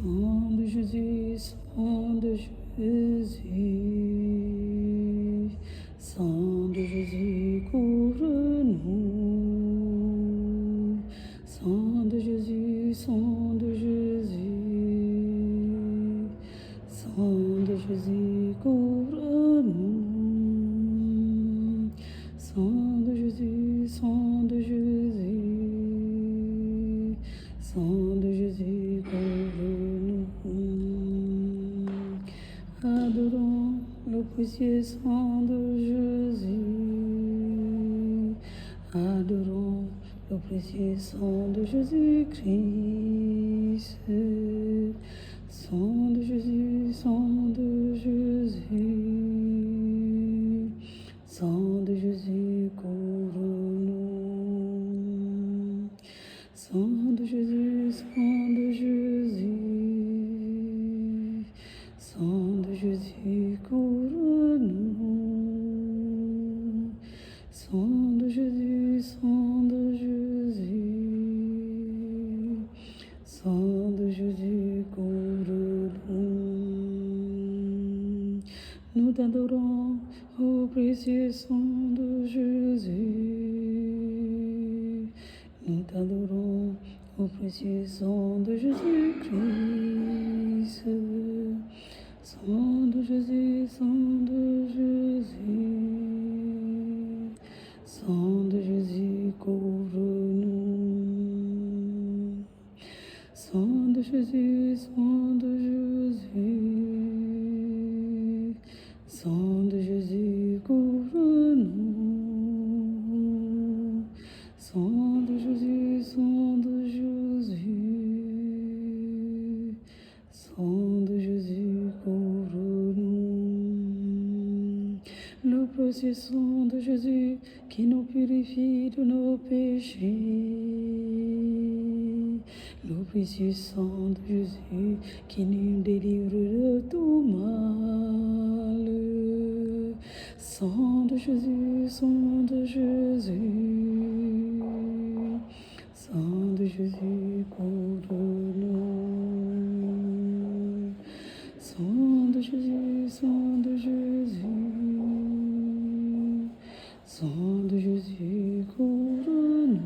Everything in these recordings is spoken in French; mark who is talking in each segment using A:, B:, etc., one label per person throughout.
A: Sang de Jésus, sang de Jésus, sang de Jésus, couvre-nous. Sang de Jésus, sang de Jésus, sang de Jésus, couvre-nous. Sang de Jésus, sang de Jésus, sang de Jésus, couvre-nous. Adorons le précieux sang de Jésus. Adorons le précieux sang de Jésus-Christ. Sang de Jésus, sang de Jésus, sang de Jésus, couvre-nous. Sang de Jésus, sang de Jésus, sang de Jésus, couvre-nous. Sang de Jésus, sang de Jésus, sang de Jésus, couvre-nous. Nous t'adorons, ô précieux sang de Jésus. Nous t'adorons, ô précieux sang de Jésus-Christ. Sang de Jésus, sang de Jésus, sang de Jésus, couvre-nous. Sang de Jésus, sang de Jésus, sang de Jésus, couvre-nous. Sang de Jésus, sang de Jésus, sang de Jésus, couvre-nous. Le précieux sang de Jésus qui nous purifie de nos péchés. Le précieux sang de Jésus qui nous délivre de tout mal. Sang de Jésus, sang de Jésus, sang de Jésus, couvre-nous. Sang de Jésus, sang de Jésus, sang de Jésus, couvre-nous.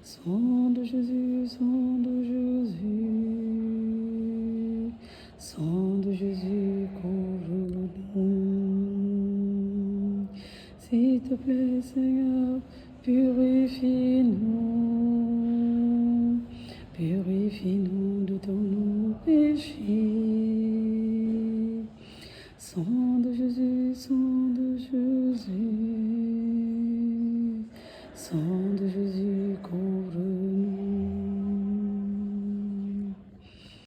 A: Sang de Jésus, sang de Jésus, sang de Jésus, couvre-nous. S'il te plaît, Seigneur, purifie-nous, purifie-nous de tous nos péchés. Sang de Jésus, sang de Jésus, sang de Jésus,